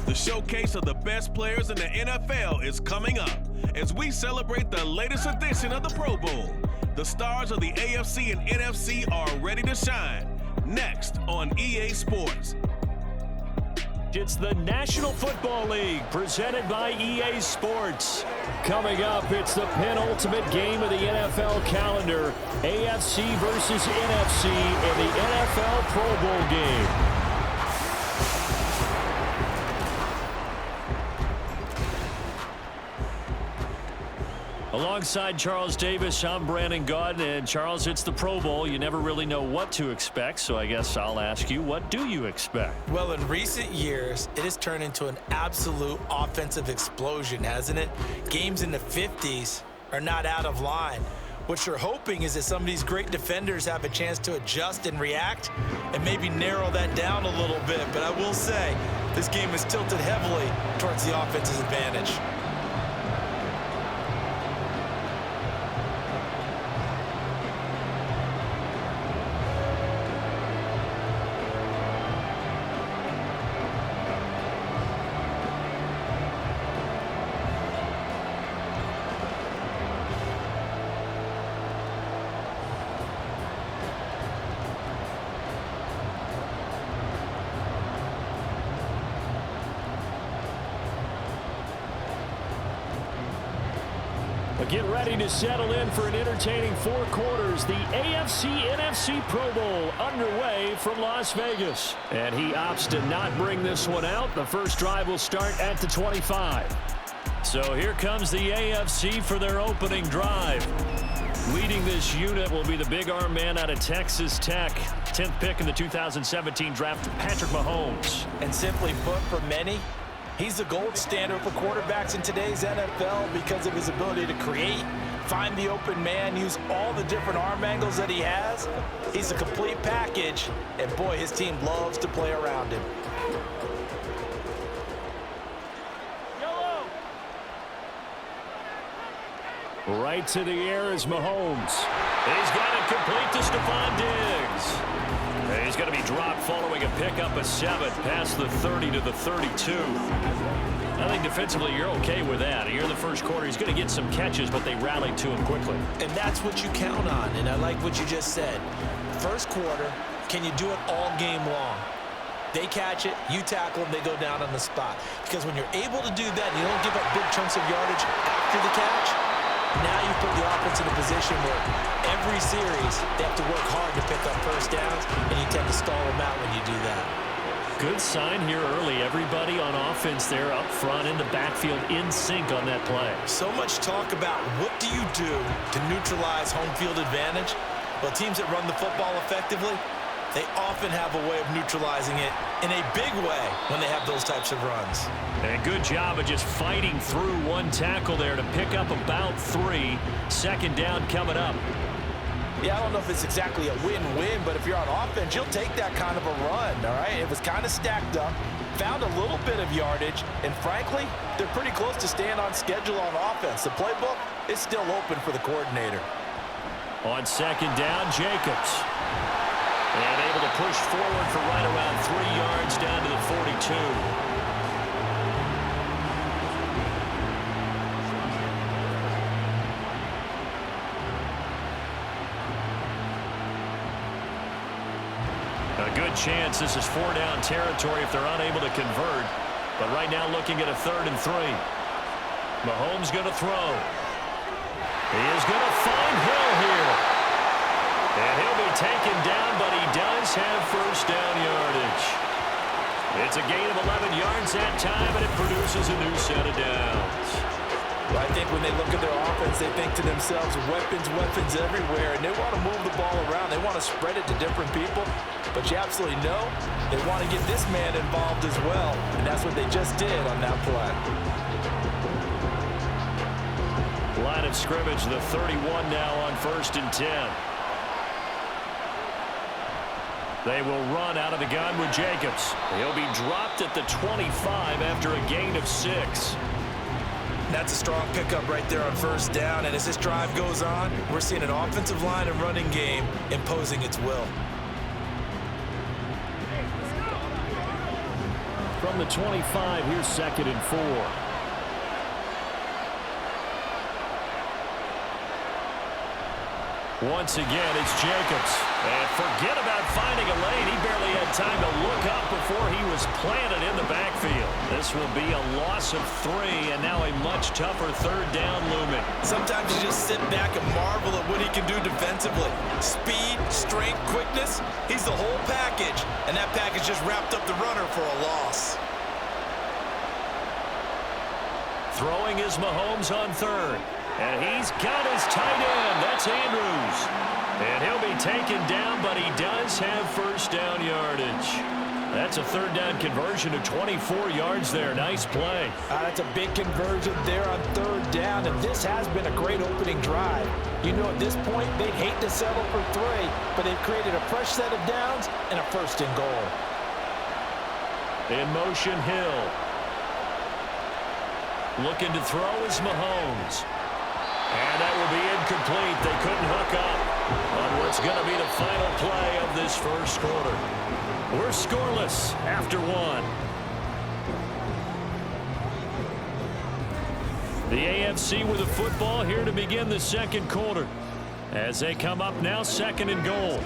The showcase of the best players in the NFL is coming up as we celebrate the latest edition of the Pro Bowl. The stars of the AFC and NFC are ready to shine. Next on EA Sports. It's the National Football League presented by EA Sports. Coming up, it's the penultimate game of the NFL calendar. AFC versus NFC in the NFL Pro Bowl game. Alongside Charles Davis, I'm Brandon Gaudin. And Charles, it's the Pro Bowl. You never really know what to expect, so I guess I'll ask you, what do you expect? Well, in recent years, it has turned into an absolute offensive explosion, hasn't it? Games in the 50s are not out of line. What you're hoping is that some of these great defenders have a chance to adjust and react and maybe narrow that down a little bit. But I will say, this game is tilted heavily towards the offense's advantage. Get ready to settle in for an entertaining 4 quarters. The AFC-NFC Pro Bowl underway from Las Vegas. And he opts to not bring this one out. The first drive will start at the 25. So here comes the AFC for their opening drive. Leading this unit will be the big arm man out of Texas Tech. 10th pick in the 2017 draft, Patrick Mahomes. And simply put, for many, he's the gold standard for quarterbacks in today's NFL because of his ability to create, find the open man, use all the different arm angles that he has. He's a complete package, and boy, his team loves to play around him. Right to the air is Mahomes. He's got it complete to Stephon Diggs. He's going to be dropped following a pickup of 7 past the 30 to the 32. I think defensively you're okay with that. Here in the first quarter, he's going to get some catches, but they rallied to him quickly. And that's what you count on, and I like what you just said. First quarter, can you do it all game long? They catch it, you tackle them, they go down on the spot. Because when you're able to do that, and you don't give up big chunks of yardage after the catch, now you put the offense in a position where every series they have to work hard to pick up first downs, and you tend to stall them out when you do that. Good sign here early. Everybody on offense there up front in the backfield in sync on that play. So much talk about what do you do to neutralize home field advantage? Well, teams that run the football effectively, they often have a way of neutralizing it in a big way when they have those types of runs. And a good job of just fighting through one tackle there to pick up about 3. Second down coming up. Yeah, I don't know if it's exactly a win-win, but if you're on offense, you'll take that kind of a run, all right? It was kind of stacked up, found a little bit of yardage, and frankly, they're pretty close to staying on schedule on offense. The playbook is still open for the coordinator. On second down, Jacobs. And able to push forward for right around 3 yards down to the 42. A good chance this is 4-down territory if they're unable to convert. But right now looking at a 3rd and 3. Mahomes going to throw. He is going to find Hill here. And he'll be taken down, but he does have first down yardage. It's a gain of 11 yards that time, and it produces a new set of downs. Well, I think when they look at their offense, they think to themselves, weapons everywhere, and they want to move the ball around. They want to spread it to different people, but you absolutely know they want to get this man involved as well, and that's what they just did on that play. Line of scrimmage, the 31 now on 1st and 10. They will run out of the gun with Jacobs. He'll be dropped at the 25 after a gain of 6. That's a strong pickup right there on first down, and as this drive goes on, we're seeing an offensive line and running game imposing its will. from the 25. Here's 2nd and 4. Once again, it's Jacobs. And forget about finding a lane. He barely had time to look up before he was planted in the backfield. This will be a loss of 3, and now a much tougher 3rd down looming. Sometimes you just sit back and marvel at what he can do defensively. Speed, strength, quickness, he's the whole package. And that package just wrapped up the runner for a loss. Throwing is Mahomes on 3rd. And he's got his tight end. That's Andrews. And he'll be taken down, but he does have 1st down yardage. That's a 3rd down conversion of 24 yards there. Nice play. That's a big conversion there on 3rd down, and this has been a great opening drive. You know, at this point, they'd hate to settle for 3, but they've created a fresh set of downs and a 1st and goal. In motion, Hill. Looking to throw is Mahomes. And that will be incomplete. They couldn't hook up on what's going to be the final play of this 1st quarter. We're scoreless after 1. The AFC with the football here to begin the 2nd quarter. As they come up now, 2nd and goal.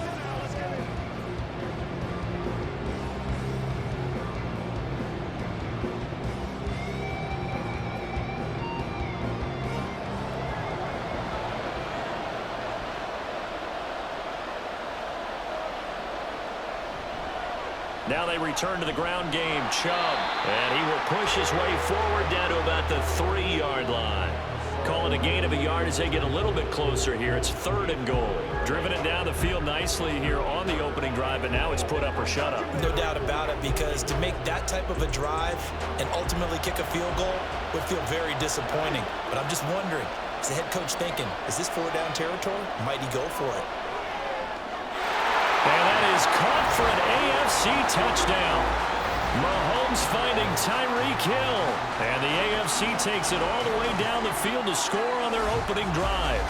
Now they return to the ground game. Chubb. And he will push his way forward down to about the 3-yard line. Call it a gain of a yard as they get a little bit closer here. It's 3rd and goal. Driven it down the field nicely here on the opening drive, but now it's put up or shut up. No doubt about it, because to make that type of a drive and ultimately kick a field goal would feel very disappointing. But I'm just wondering, is the head coach thinking, is this 4-down territory? Might he go for it? And that is caught for an AFC touchdown. Mahomes finding Tyreek Hill. And the AFC takes it all the way down the field to score on their opening drive.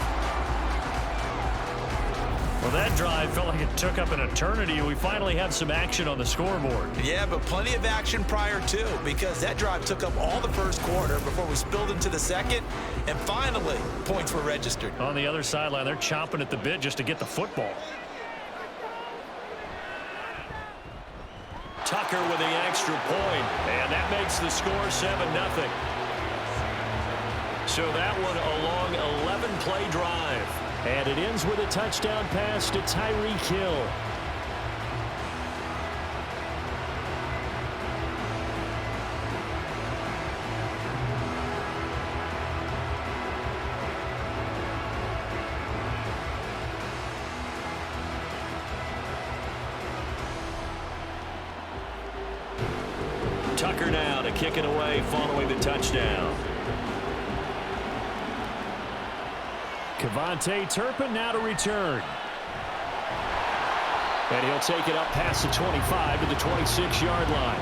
Well, that drive felt like it took up an eternity. We finally have some action on the scoreboard. Yeah, but plenty of action prior to, because that drive took up all the 1st quarter before we spilled into the 2nd. And finally, points were registered. On the other sideline, they're chomping at the bit just to get the football. Tucker with the extra point, and that makes the score 7-0. So that one a long 11-play drive. And it ends with a touchdown pass to Tyreek Hill. Tucker now to kick it away following the touchdown. Kevontae Turpin now to return. And he'll take it up past the 25 to the 26-yard line.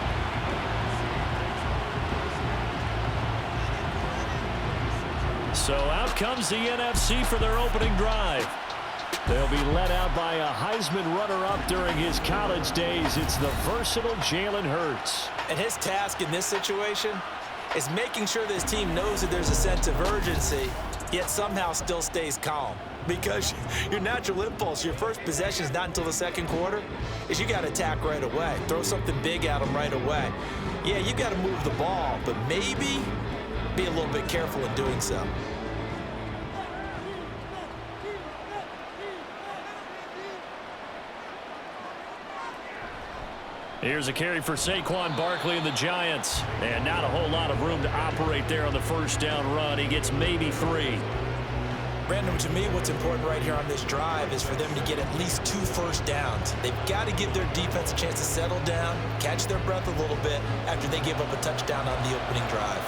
So out comes the NFC for their opening drive. They'll be led out by a Heisman runner-up during his college days. It's the versatile Jalen Hurts. And his task in this situation is making sure this team knows that there's a sense of urgency, yet somehow still stays calm. Because your natural impulse, your first possession is not until the 2nd quarter, is you got to attack right away. Throw something big at them right away. Yeah, you got to move the ball, but maybe be a little bit careful in doing so. Here's a carry for Saquon Barkley and the Giants. And not a whole lot of room to operate there on the 1st down run. He gets maybe 3. Brandon, to me, what's important right here on this drive is for them to get at least 2 first downs. They've got to give their defense a chance to settle down, catch their breath a little bit after they give up a touchdown on the opening drive.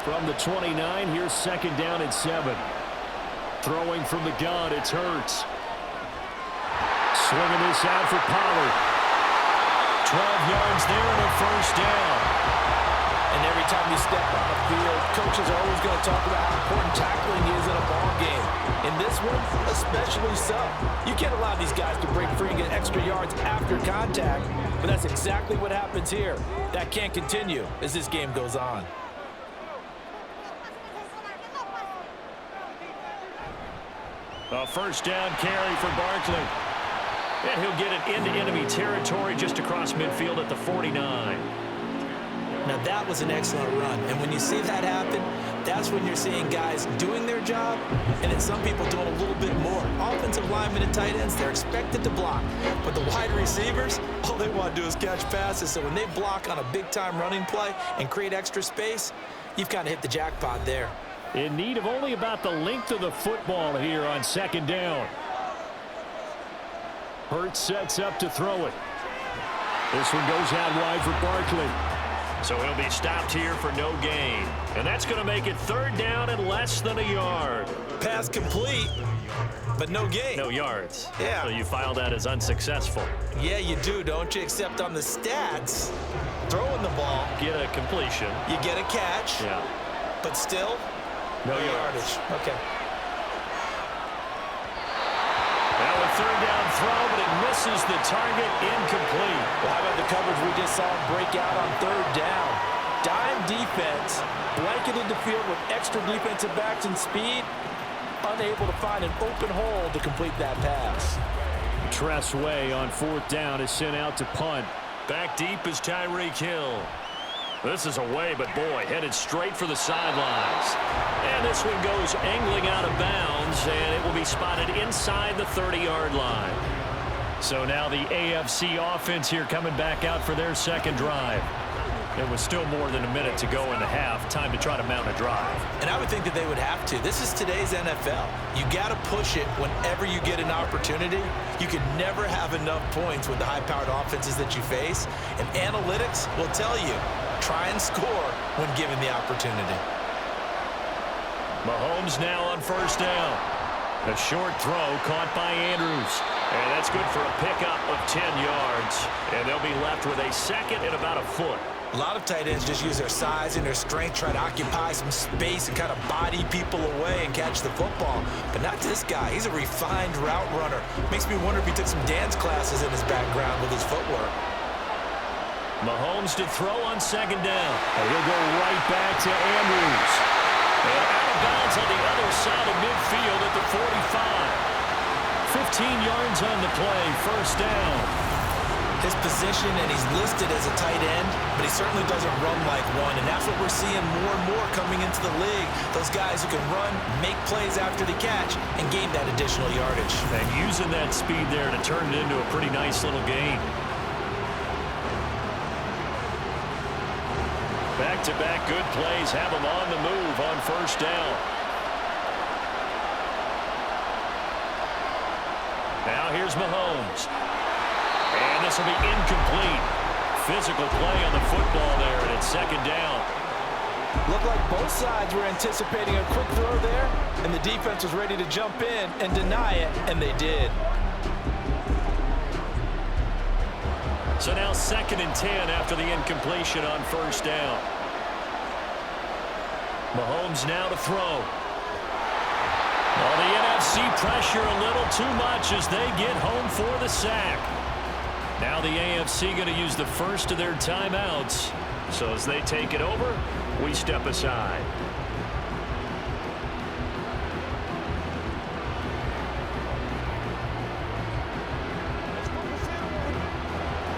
From the 29, here's 2nd down and 7. Throwing from the gun, it's Hurts. Swinging this out for Pollard. 12 yards there and a 1st down. And every time you step on the field, coaches are always going to talk about how important tackling is in a ball game. In this one, especially so. You can't allow these guys to break free and get extra yards after contact, but that's exactly what happens here. That can't continue as this game goes on. A first down carry for Barkley. And he'll get it into enemy territory just across midfield at the 49. Now that was an excellent run, and when you see that happen, that's when you're seeing guys doing their job, and then some people doing a little bit more. Offensive linemen and tight ends, they're expected to block, but the wide receivers, all they want to do is catch passes, so when they block on a big-time running play and create extra space, you've kind of hit the jackpot there. In need of only about the length of the football here on second down. Hurts sets up to throw it. This one goes out wide for Barkley. So he'll be stopped here for no gain. And that's going to make it third down and less than a yard. Pass complete, but no gain. No yards. Yeah. So you file that as unsuccessful. Yeah, you do, don't you? Except on the stats, throwing the ball, Get a completion. you get a catch, Yeah. but still, No yardage. Okay. Now a third down throw, but it misses the target, incomplete. Well, how about the coverage we just saw break out on third down? Dime defense, blanketed the field with extra defensive backs and speed, unable to find an open hole to complete that pass. Tress Way on fourth down is sent out to punt. Back deep is Tyreek Hill. This is away, but boy, headed straight for the sidelines. And this one goes angling out of bounds, and it will be spotted inside the 30-yard line. So now the AFC offense here coming back out for their second drive. There was still more than a minute to go in the half. Time to try to mount a drive. And I would think that they would have to. This is today's NFL. You got to push it whenever you get an opportunity. You can never have enough points with the high-powered offenses that you face. And analytics will tell you, try and score when given the opportunity. Mahomes now on first down. A short throw caught by Andrews. And that's good for a pickup of 10 yards. And they'll be left with a second and about a foot. A lot of tight ends just use their size and their strength, try to occupy some space and kind of body people away and catch the football. But not this guy. He's a refined route runner. Makes me wonder if he took some dance classes in his background with his footwork. Mahomes to throw on second down. And he'll go right back to Andrews. And out of bounds on the other side of midfield at the 45. 15 yards on the play, first down. His position, and he's listed as a tight end, but he certainly doesn't run like one, and that's what we're seeing more and more coming into the league. Those guys who can run, make plays after the catch, and gain that additional yardage. And using that speed there to turn it into a pretty nice little gain. Back-to-back good plays have him on the move on first down. Now here's Mahomes. And this will be incomplete. Physical play on the football there, and it's second down. Looked like both sides were anticipating a quick throw there, and the defense was ready to jump in and deny it, and they did. So now second and 10 after the incompletion on first down. Mahomes now to throw. Well, the NFC pressure a little too much as they get home for the sack. Now the AFC going to use the first of their timeouts. So as they take it over, we step aside.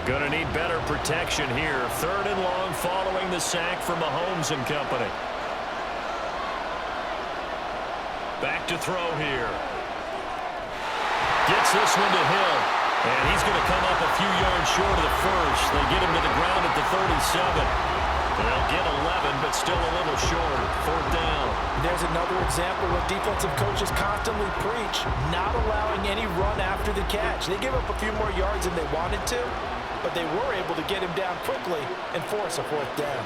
Going to need better protection here. Third and long following the sack from Mahomes and company. Back to throw here. Gets this one to Hill. And he's going to come up a few yards short of the first. They get him to the ground at the 37. They'll get 11, but still a little short. Fourth down. There's another example where defensive coaches constantly preach, not allowing any run after the catch. They give up a few more yards than they wanted to, but they were able to get him down quickly and force a fourth down.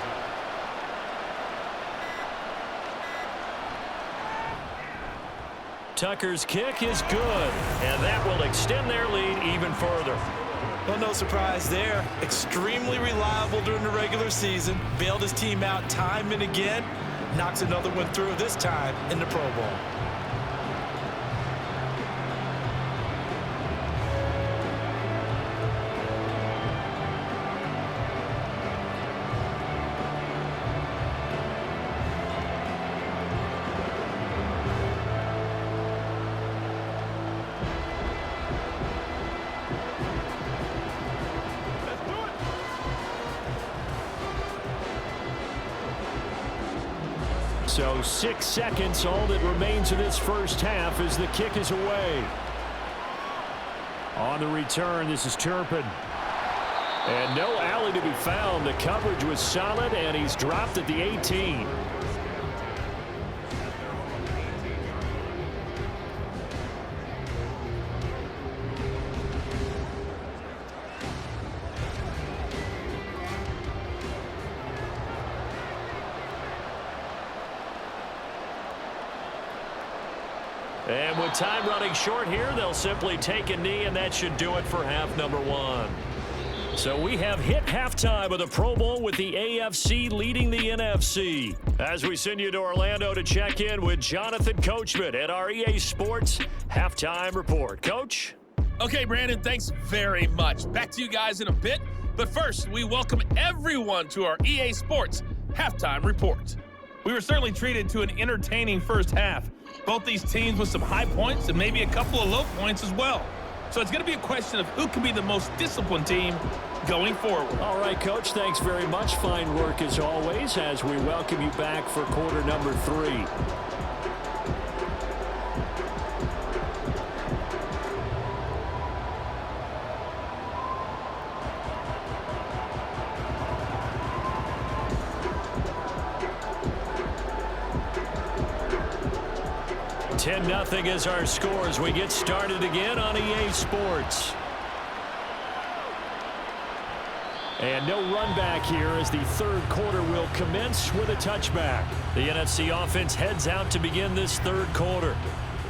Tucker's kick is good, and that will extend their lead even further. Well, no surprise there. Extremely reliable during the regular season. Bailed his team out time and again. Knocks another one through this time in the Pro Bowl. So 6 seconds, all that remains in this first half as the kick is away. On the return, this is Turpin. And no alley to be found. The coverage was solid, and he's dropped at the 18. And with time running short here, they'll simply take a knee, and that should do it for half number one. So we have hit halftime of the Pro Bowl with the AFC leading the NFC. As we send you to Orlando to check in with Jonathan Coachman at our EA Sports Halftime Report. Coach? Okay, Brandon, thanks very much. Back to you guys in a bit. But first, we welcome everyone to our EA Sports Halftime Report. We were certainly treated to an entertaining first half. Both these teams with some high points and maybe a couple of low points as well. So it's going to be a question of who can be the most disciplined team going forward. All right, Coach, thanks very much. Fine work as always as we welcome you back for quarter number 3. Nothing is our score as we get started again on EA Sports. And no run back here as the third quarter will commence with a touchback. The NFC offense heads out to begin this third quarter.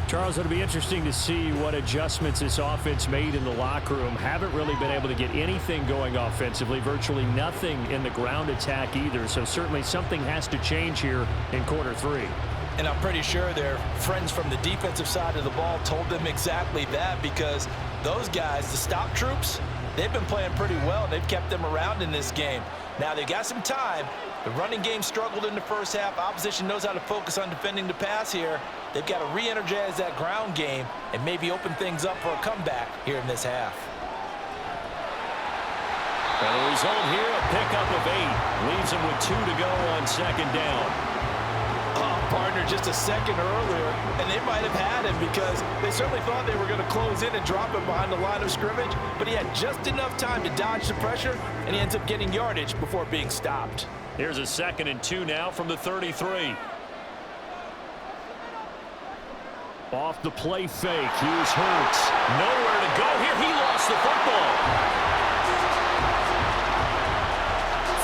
Charles, it'll be interesting to see what adjustments this offense made in the locker room. Haven't really been able to get anything going offensively, virtually nothing in the ground attack either. So certainly something has to change here in quarter 3. And I'm pretty sure their friends from the defensive side of the ball told them exactly that, because those guys, the stop troops, they've been playing pretty well. They've kept them around in this game. Now they got some time. The running game struggled in the first half. Opposition knows how to focus on defending the pass here. They've got to re-energize that ground game and maybe open things up for a comeback here in this half. And the result here, a pickup of 8. Leaves them with 2 to go on second down. Partner just a second earlier, and they might have had him because they certainly thought they were going to close in and drop him behind the line of scrimmage, but he had just enough time to dodge the pressure, and he ends up getting yardage before being stopped. Here's a 2nd and 2 now from the 33. Off the play fake. Here's Hurts. Nowhere to go here. He lost the football.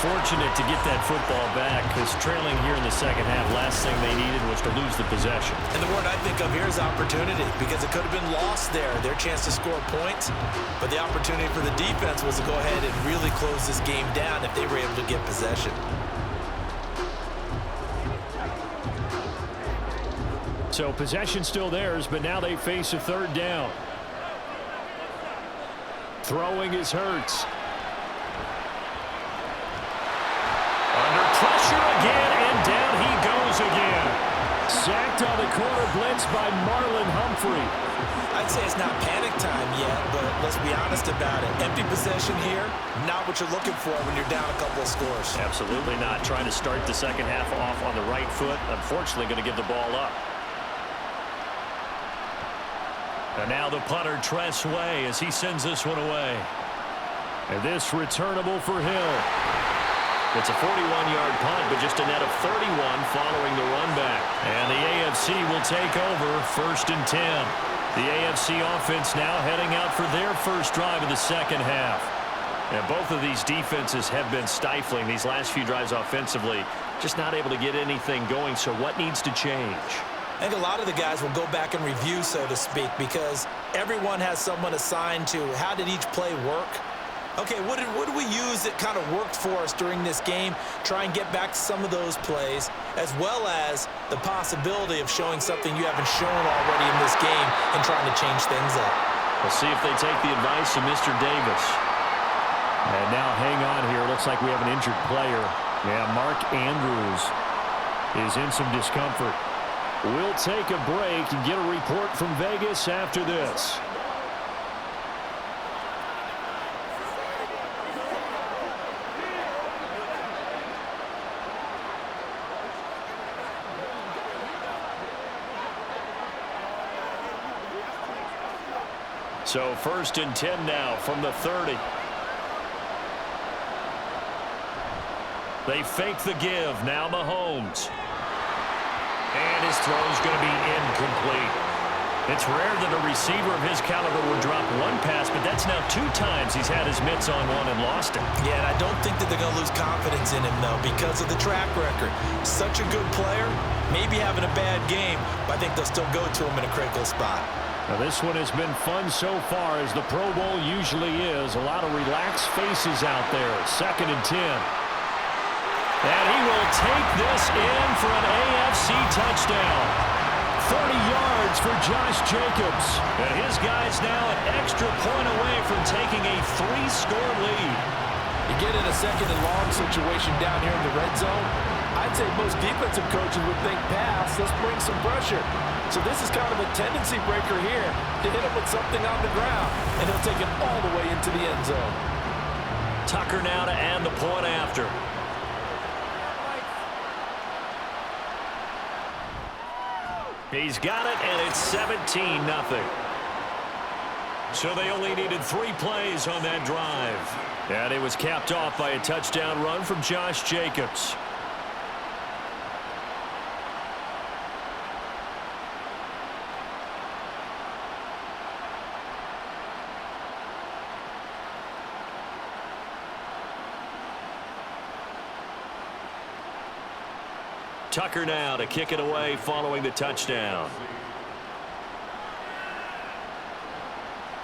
Fortunate to get that football back, because trailing here in the second half, last thing they needed was to lose the possession. And the word I think of here is opportunity, because it could have been lost there, their chance to score points. But the opportunity for the defense was to go ahead and really close this game down if they were able to get possession. So possession still theirs, but now they face a third down. Throwing is Hurts. Pressure again, and down he goes again. Sacked on the corner blitz by Marlon Humphrey. I'd say it's not panic time yet, but let's be honest about it. Empty possession here, not what you're looking for when you're down a couple of scores. Absolutely not. Trying to start the second half off on the right foot. Unfortunately, going to give the ball up. And now the punter, Tress Way, as he sends this one away. And this returnable for Hill. It's a 41-yard punt, but just a net of 31 following the run back. And the AFC will take over 1st and 10. The AFC offense now heading out for their first drive of the second half. And both of these defenses have been stifling these last few drives offensively. Just not able to get anything going, so what needs to change? I think a lot of the guys will go back and review, so to speak, because everyone has someone assigned to how did each play work. Okay, what did we use that kind of worked for us during this game? Try and get back to some of those plays, as well as the possibility of showing something you haven't shown already in this game and trying to change things up. We'll see if they take the advice of Mr. Davis. And now hang on here. Looks like we have an injured player. Yeah, Mark Andrews is in some discomfort. We'll take a break and get a report from Vegas after this. So 1st and 10 now from the 30. They fake the give. Now Mahomes. And his throw is going to be incomplete. It's rare that a receiver of his caliber would drop one pass, but that's now 2 times he's had his mitts on one and lost it. Yeah, and I don't think that they're going to lose confidence in him, though, because of the track record. Such a good player, maybe having a bad game, but I think they'll still go to him in a critical spot. Now, this one has been fun so far, as the Pro Bowl usually is. A lot of relaxed faces out there. 2nd and 10. And he will take this in for an AFC touchdown. 30 yards for Josh Jacobs. And his guy's now an extra point away from taking a 3-score lead. You get in a 2nd and long situation down here in the red zone, I'd say most defensive coaches would think pass, let's bring some pressure. So this is kind of a tendency breaker here to hit him with something on the ground, and he'll take it all the way into the end zone. Tucker now to add the point after. He's got it, and it's 17-0. So they only needed 3 plays on that drive. And it was capped off by a touchdown run from Josh Jacobs. Tucker now to kick it away following the touchdown.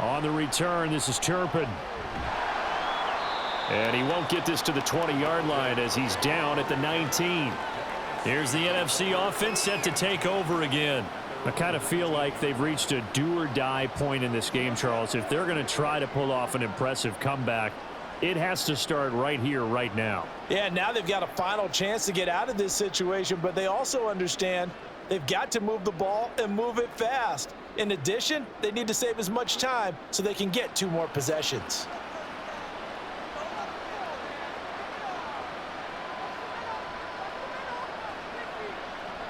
On the return, this is Turpin. And he won't get this to the 20-yard line as he's down at the 19. Here's the NFC offense set to take over again. I kind of feel like they've reached a do-or-die point in this game, Charles. If they're going to try to pull off an impressive comeback, it has to start right here, right now. Yeah, now they've got a final chance to get out of this situation, but they also understand they've got to move the ball and move it fast. In addition, they need to save as much time so they can get 2 more possessions.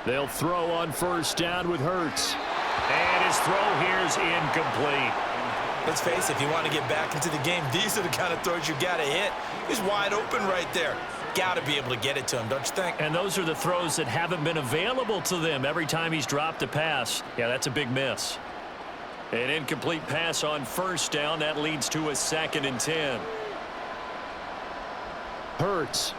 They'll throw on 1st down with Hurts. And his throw here is incomplete. Let's face it, if you want to get back into the game, these are the kind of throws you got to hit. He's wide open right there. Got to be able to get it to him, don't you think? And those are the throws that haven't been available to them every time he's dropped a pass. Yeah, that's a big miss. An incomplete pass on 1st down. That leads to a 2nd and 10. Hurts.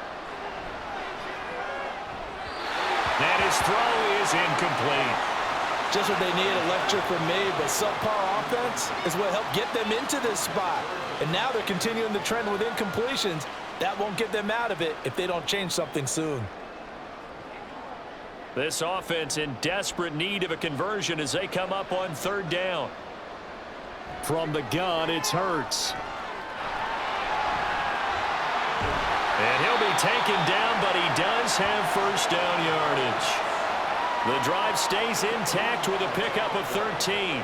And his throw is incomplete. Just what they need, a lecture from me, but subpar offense is what helped get them into this spot. And now they're continuing the trend with incompletions. That won't get them out of it if they don't change something soon. This offense in desperate need of a conversion as they come up on 3rd down. From the gun, it's Hurts. And he'll be taken down, but he does have 1st down yardage. The drive stays intact with a pickup of 13.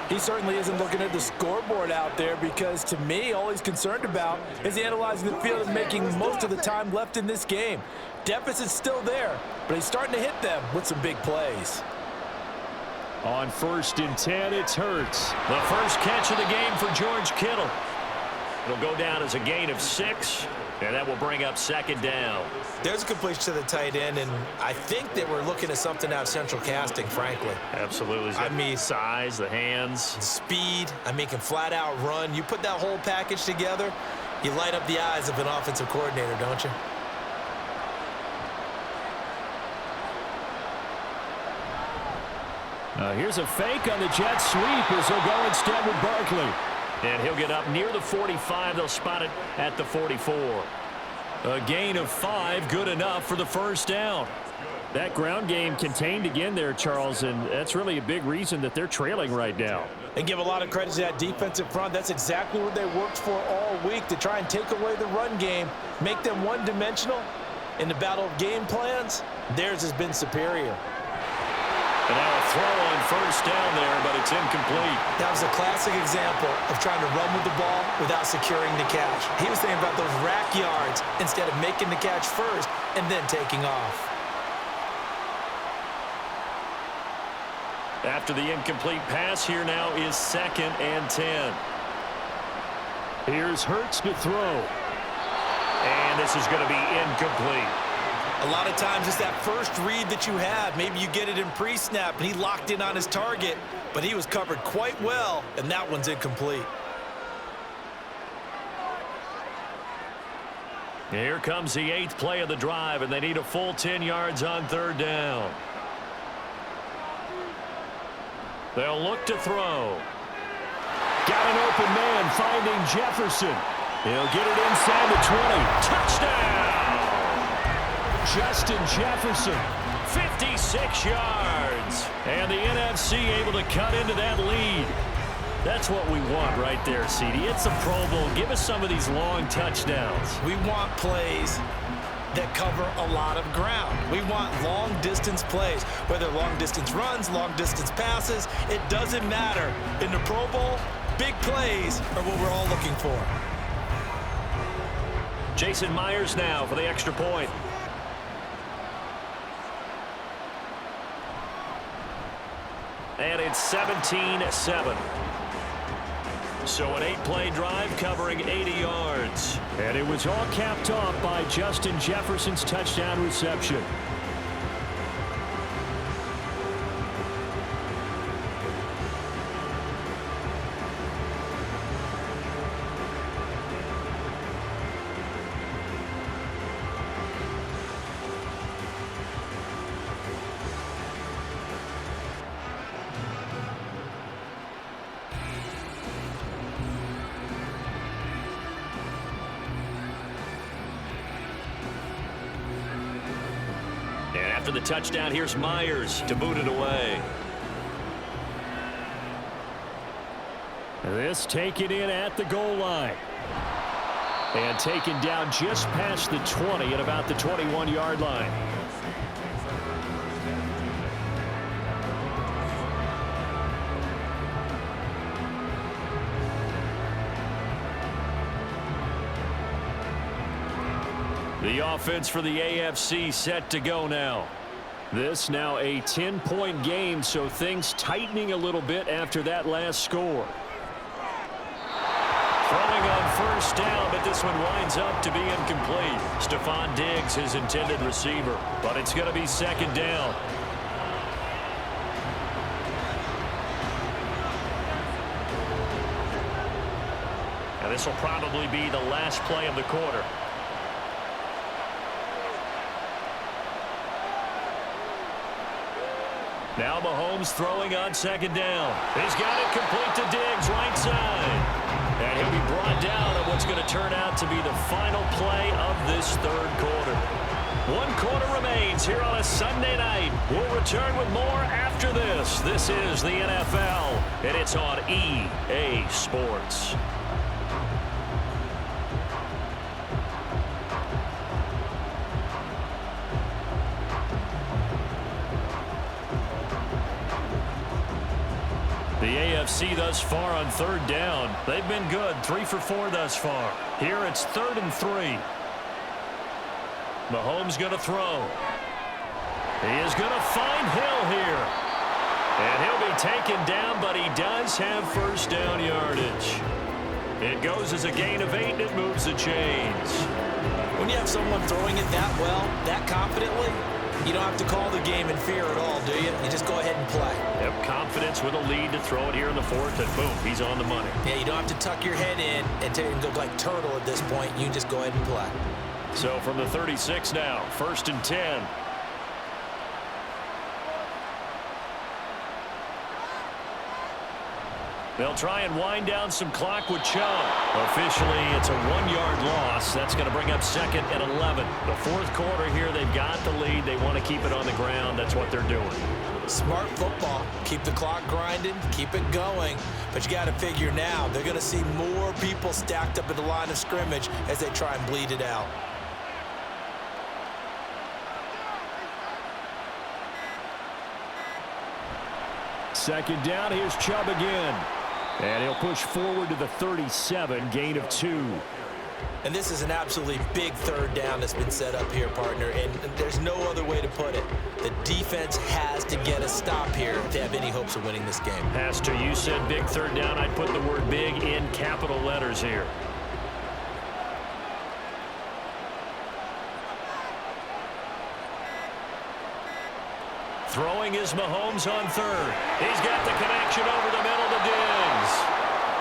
He certainly isn't looking at the scoreboard out there, because to me, all he's concerned about is analyzing the field and making most of the time left in this game. Deficit's still there, but he's starting to hit them with some big plays. On 1st and 10, it's Hurts. The first catch of the game for George Kittle. It'll go down as a gain of 6, and that will bring up 2nd down. There's a completion to the tight end, and I think that we're looking at something out of central casting, frankly. Absolutely. I mean, size, the hands. Speed, I mean, can flat out run. You put that whole package together, you light up the eyes of an offensive coordinator, don't you? Here's a fake on the jet sweep as they'll go instead with Barkley. And he'll get up near the 45. They'll spot it at the 44. A gain of 5, good enough for the 1st down. That ground game contained again there, Charles, and that's really a big reason that they're trailing right now. And give a lot of credit to that defensive front. That's exactly what they worked for all week, to try and take away the run game, make them one-dimensional. In the battle of game plans, theirs has been superior. And now a throw on 1st down there, but it's incomplete. That was a classic example of trying to run with the ball without securing the catch. He was thinking about those rack yards instead of making the catch first and then taking off. After the incomplete pass, here now is 2nd and 10. Here's Hurts to throw. And this is going to be incomplete. A lot of times it's that first read that you have. Maybe you get it in pre-snap, and he locked in on his target, but he was covered quite well, and that one's incomplete. Here comes the 8th play of the drive, and they need a full 10 yards on 3rd down. They'll look to throw. Got an open man finding Jefferson. He'll get it inside the 20. Touchdown! Justin Jefferson, 56 yards. And the NFC able to cut into that lead. That's what we want right there, CD. It's a Pro Bowl. Give us some of these long touchdowns. We want plays that cover a lot of ground. We want long-distance plays, whether long-distance runs, long-distance passes. It doesn't matter. In the Pro Bowl, big plays are what we're all looking for. Jason Myers now for the extra point. And it's 17-7. So an 8-play drive covering 80 yards. And it was all capped off by Justin Jefferson's touchdown reception. After the touchdown, here's Myers to boot it away. This taken in at the goal line. And taken down just past the 20 at about the 21-yard line. The offense for the AFC set to go now. This now a 10-point game, so things tightening a little bit after that last score. Throwing on 1st down, but this one winds up to be incomplete. Stephon Diggs, his intended receiver, but it's going to be 2nd down. And this will probably be the last play of the quarter. Now Mahomes throwing on 2nd down. He's got it complete to Diggs, right side. And he'll be brought down on what's going to turn out to be the final play of this 3rd quarter. 1 quarter remains here on a Sunday night. We'll return with more after this. This is the NFL, and it's on EA Sports. The AFC thus far on 3rd down. They've been good, 3 for 4 thus far. Here it's 3rd and 3. Mahomes going to throw. He is going to find Hill here. And he'll be taken down, but he does have 1st down yardage. It goes as a gain of 8, and it moves the chains. When you have someone throwing it that well, that confidently, you don't have to call the game in fear at all, do you? You just go ahead and play. Have confidence with a lead to throw it here in the 4th, and boom, he's on the money. Yeah, you don't have to tuck your head in and go like turtle at this point. You just go ahead and play. So from the 36 now, 1st and 10. They'll try and wind down some clock with Chubb. Officially, it's a 1-yard loss. That's going to bring up 2nd and 11. The 4th quarter here, they've got the lead. They want to keep it on the ground. That's what they're doing. Smart football. Keep the clock grinding. Keep it going. But you got to figure now, they're going to see more people stacked up at the line of scrimmage as they try and bleed it out. Second down, here's Chubb again. And he'll push forward to the 37, gain of 2. And this is an absolutely big third down that's been set up here, partner, and there's no other way to put it. The defense has to get a stop here to have any hopes of winning this game. Pastor, you said big third down. I'd put the word big in capital letters here. Throwing is Mahomes on third. He's got the connection over the middle to Diggs.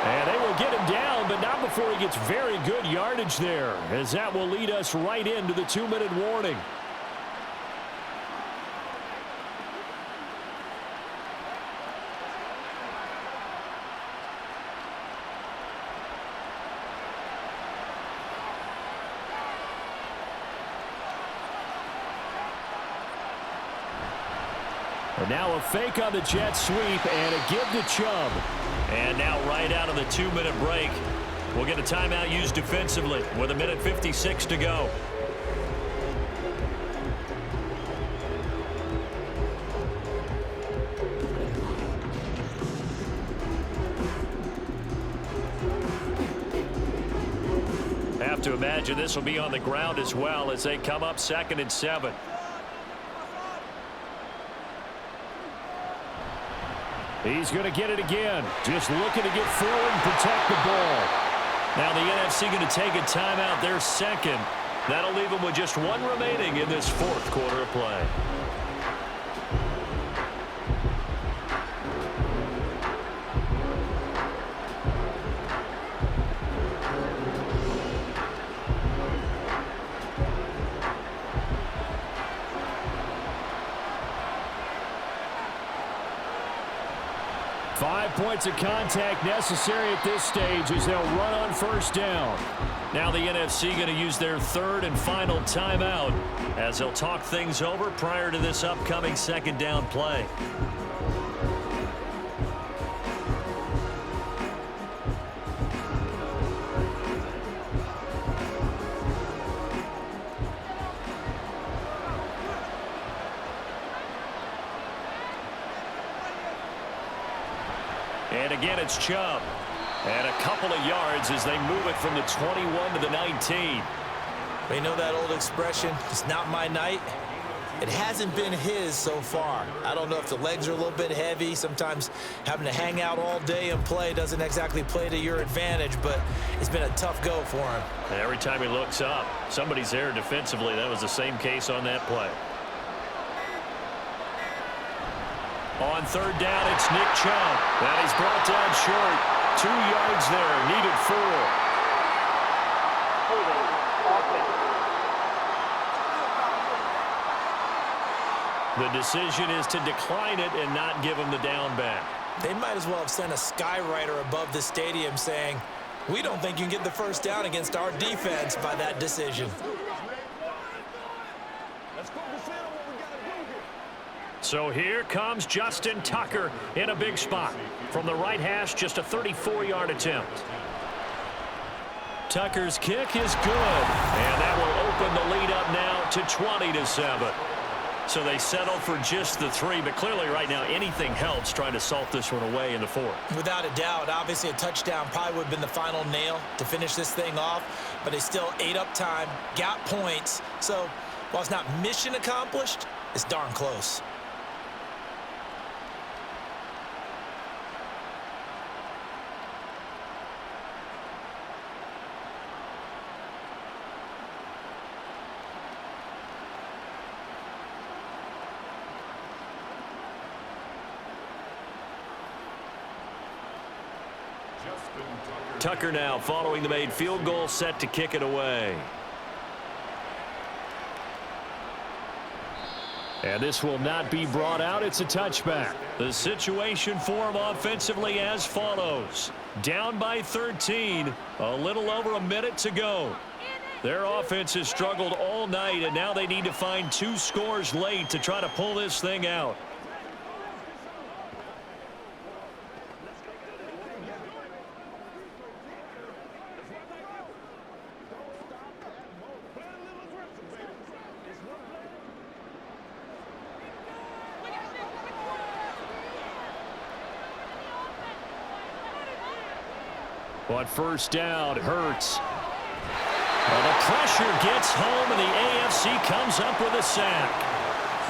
And they will get him down, but not before he gets very good yardage there, as that will lead us right into the 2-minute warning. And now a fake on the jet sweep and a give to Chubb. And now right out of the 2-minute break, we'll get a timeout used defensively with 1:56 to go. Have to imagine this will be on the ground as well as they come up 2nd and 7. He's going to get it again. Just looking to get forward and protect the ball. Now the NFC going to take a timeout, their second. That'll leave them with just one remaining in this 4th quarter of play. Points of contact necessary at this stage as they'll run on first down. Now the NFC going to use their 3rd and final timeout as they'll talk things over prior to this upcoming 2nd down play. And again, it's Chubb. And a couple of yards as they move it from the 21 to the 19. You know that old expression, it's not my night? It hasn't been his so far. I don't know if the legs are a little bit heavy. Sometimes having to hang out all day and play doesn't exactly play to your advantage, but it's been a tough go for him. And every time he looks up, somebody's there defensively. That was the same case on that play. On 3rd down, it's Nick Chubb. That he's brought down short. 2 yards there, needed 4. The decision is to decline it and not give him the down back. They might as well have sent a skywriter above the stadium saying, we don't think you can get the first down against our defense by that decision. So here comes Justin Tucker in a big spot. From the right hash, just a 34-yard attempt. Tucker's kick is good, and that will open the lead up now to 20-7. So they settle for just the 3, but clearly right now anything helps trying to salt this one away in the 4th. Without a doubt, obviously a touchdown probably would have been the final nail to finish this thing off, but they still ate up time, got points. So while it's not mission accomplished, it's darn close. Tucker now following the made field goal, set to kick it away. And this will not be brought out. It's a touchback. The situation for him offensively as follows. Down by 13, a little over a minute to go. Their offense has struggled all night, and now they need to find 2 scores late to try to pull this thing out. On first down, Hurts. Well, the pressure gets home, and the AFC comes up with a sack.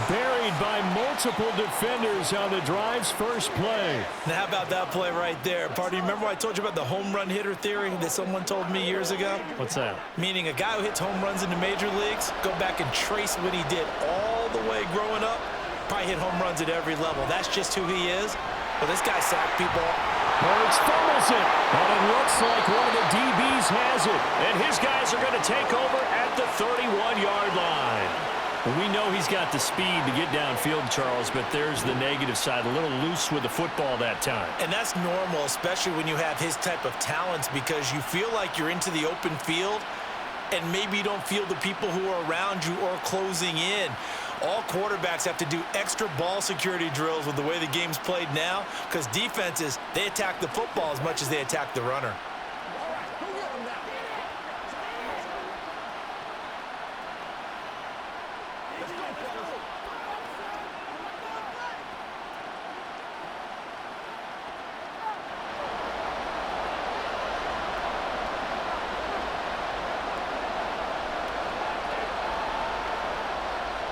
Buried by multiple defenders on the drive's first play. Now, how about that play right there? Party, remember I told you about the home run hitter theory that someone told me years ago? What's that? Meaning a guy who hits home runs in the major leagues, go back and trace what he did all the way growing up, probably hit home runs at every level. That's just who he is. Well, this guy sacked people. Hurts fumbles it, and it looks like one of the DBs has it. And his guys are going to take over at the 31-yard line. We know he's got the speed to get downfield, Charles, but there's the negative side. A little loose with the football that time. And that's normal, especially when you have his type of talents, because you feel like you're into the open field, and maybe you don't feel the people who are around you or closing in. All quarterbacks have to do extra ball security drills with the way the game's played now, because defenses, they attack the football as much as they attack the runner.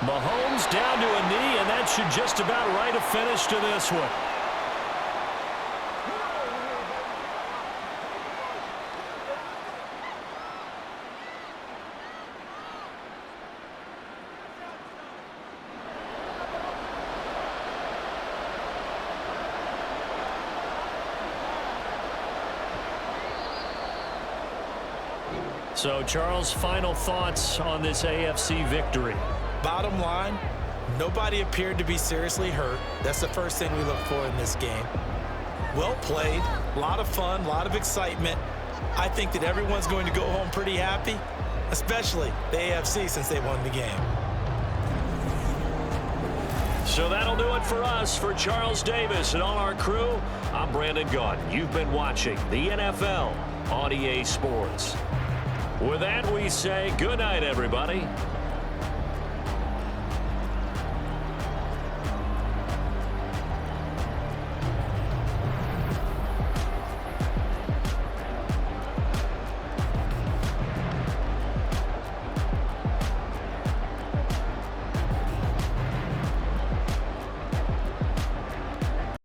Mahomes down to a knee, and that should just about write a finish to this one. So, Charles, final thoughts on this AFC victory? Bottom line, nobody appeared to be seriously hurt. That's the first thing we look for in this game. Well played, a lot of fun, a lot of excitement. I think that everyone's going to go home pretty happy, especially the AFC since they won the game. So that'll do it for us. For Charles Davis and all our crew, I'm Brandon Gaudin. You've been watching the NFL on EA Sports. With that, we say good night, everybody.